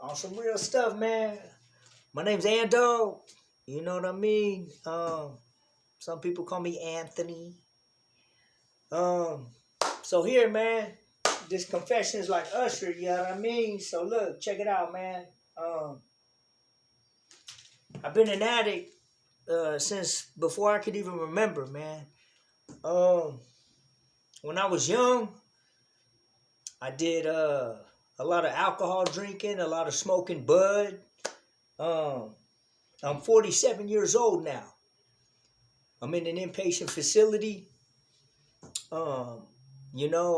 On some real stuff, man. My name's Ando. You know what I mean? Some people call me Anthony. Um, so here, man, this confession is like Usher, you know what I mean? So look, check it out, man. Um, I've been an addict since before I could even remember, man. Um, when I was young, I did a lot of alcohol drinking, a lot of smoking bud. Um, I'm 47 years old now. I'm in an inpatient facility. Um,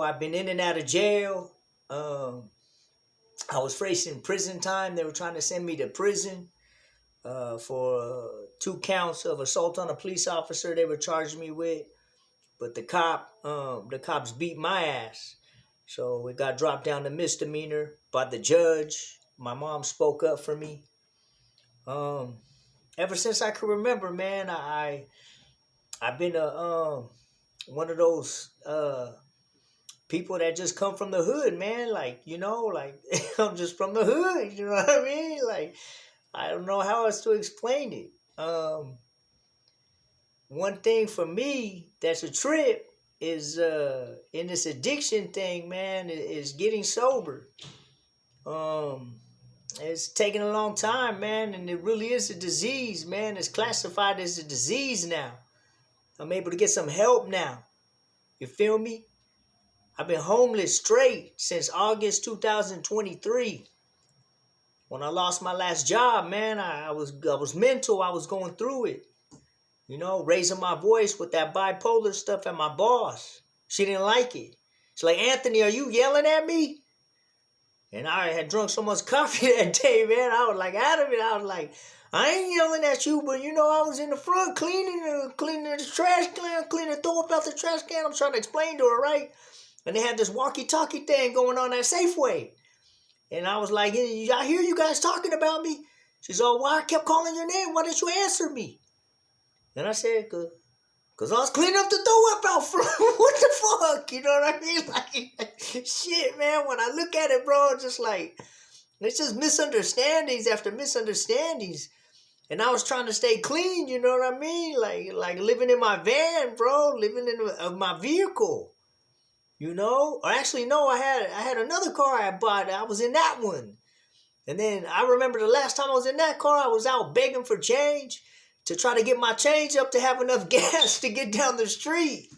I've been in and out of jail. Um, I was facing prison time. They were trying to send me to prison for 2 counts of assault on a police officer. They were charging me with, but the cops beat my ass. So it got dropped down to misdemeanor by the judge. My mom spoke up for me. Um, Ever since I can remember, man, I've been one of those people that just come from the hood, man. Like, I'm just from the hood, you know what I mean? Like, I don't know how else to explain it. One thing for me that's a trip is in this addiction thing, man, is getting sober. Um, it's taking a long time, man, and it really is a disease, man. It's classified as a disease now. I'm able to get some help now. You feel me? I've been homeless straight since August 2023. When I lost my last job, man, I was mental. I was going through it. Raising my voice with that bipolar stuff at my boss. She didn't like it. She's like, Anthony, are you yelling at me? And I had drunk so much coffee that day, man. I was like out of it. I was like, I ain't yelling at you, but I was in the front cleaning the trash can, throw up out the trash can. I'm trying to explain to her, right? And they had this walkie-talkie thing going on at Safeway. And I was like, I hear you guys talking about me. She's all, why I kept calling your name? Why didn't you answer me? And I said, because I was cleaning up the throw up out front. What the fuck? You know what I mean? Like, shit, man. When I look at it, bro, it's just misunderstandings after misunderstandings. And I was trying to stay clean, you know what I mean? Like living in my van, bro, living in my vehicle. Or actually, no, I had another car I bought. I was in that one. And then I remember the last time I was in that car, I was out begging for change to try to get my change up to have enough gas to get down the street.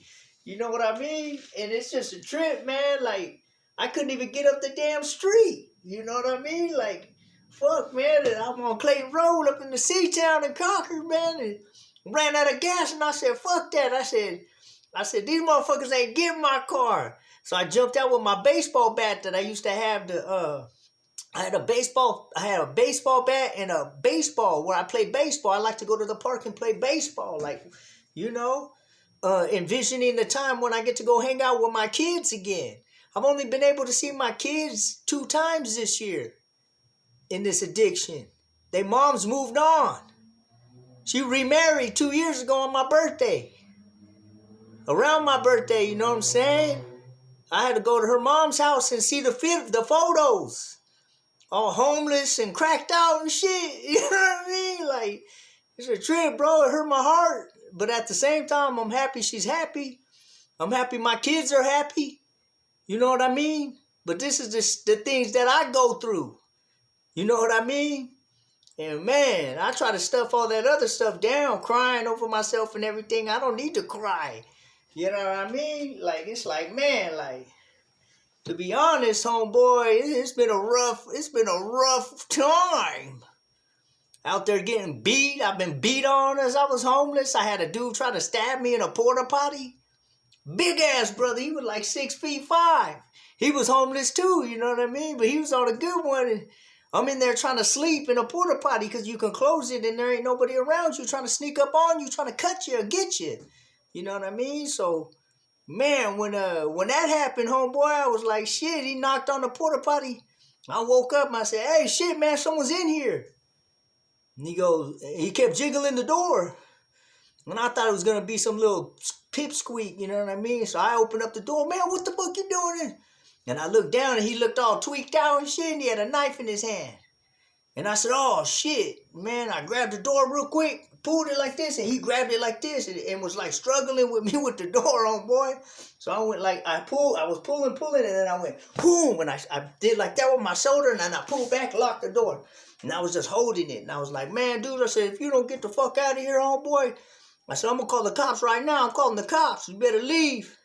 You know what I mean? And it's just a trip, man. Like, I couldn't even get up the damn street. You know what I mean? Like, fuck, man. And I'm on Clayton Road up in the Seatown in Concord, man. And ran out of gas, and I said, fuck that. I said, these motherfuckers ain't getting my car. So I jumped out with my baseball bat that I used to have I had a baseball bat and a baseball where I play baseball. I like to go to the park and play baseball. Like, envisioning the time when I get to go hang out with my kids again. I've only been able to see my kids 2 times this year in this addiction. They moms moved on. She remarried 2 years ago on my birthday. Around my birthday, you know what I'm saying? I had to go to her mom's house and see the photos. All homeless and cracked out and shit. You know what I mean? Like, it's a trip, bro. It hurt my heart. But at the same time, I'm happy she's happy. I'm happy my kids are happy. You know what I mean? But this is the things that I go through. You know what I mean? And man, I try to stuff all that other stuff down, crying over myself and everything. I don't need to cry. You know what I mean? Like, it's like, man, like, to be honest, homeboy, it's been a rough time. Out there getting beat. I've been beat on as I was homeless. I had a dude try to stab me in a porta potty. Big ass brother. He was like 6'5". He was homeless too, you know what I mean? But he was on a good one. And I'm in there trying to sleep in a porta potty because you can close it and there ain't nobody around you trying to sneak up on you, trying to cut you or get you. You know what I mean? So, man, when that happened, homeboy, I was like, shit, he knocked on the porta potty. I woke up and I said, hey, shit, man, someone's in here. And he kept jiggling the door. And I thought it was going to be some little pipsqueak, you know what I mean? So I opened up the door, man, what the fuck you doing? And I looked down and he looked all tweaked out and shit and he had a knife in his hand. And I said, oh, shit, man. I grabbed the door real quick, pulled it like this, and he grabbed it like this and was like struggling with me with the door on, boy. So I went like, I was pulling, and then I went, boom, and I did like that with my shoulder, and then I pulled back, locked the door. And I was just holding it. And I was like, man, dude, I said, if you don't get the fuck out of here, homeboy, I said, I'm going to call the cops right now. I'm calling the cops. You better leave.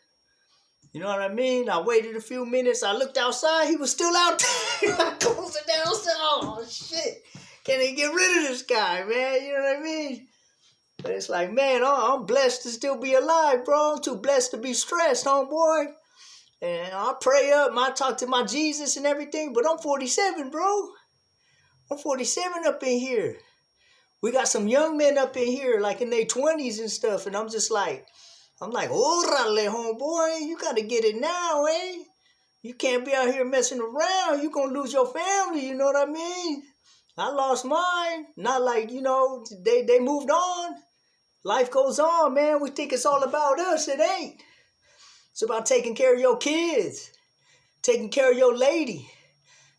You know what I mean? I waited a few minutes. I looked outside. He was still out there. I closed it down. I said, oh, shit. Can they get rid of this guy, man? You know what I mean? But it's like, man, I'm blessed to still be alive, bro. I'm too blessed to be stressed, homeboy. And I pray up. I talk to my Jesus and everything. But I'm 47, bro. I'm 47 up in here. We got some young men up in here, like in their 20s and stuff. And I'm like, orale, homeboy, you got to get it now, eh? You can't be out here messing around. You going to lose your family, you know what I mean? I lost mine. Not like, they moved on. Life goes on, man. We think it's all about us. It ain't. It's about taking care of your kids, taking care of your lady.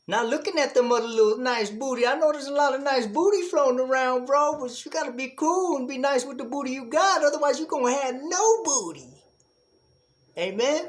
Not looking at them other little nice booty. I know there's a lot of nice booty floating around, bro, but you got to be cool and be nice with the booty you got. Otherwise, you're going to have no booty. Amen?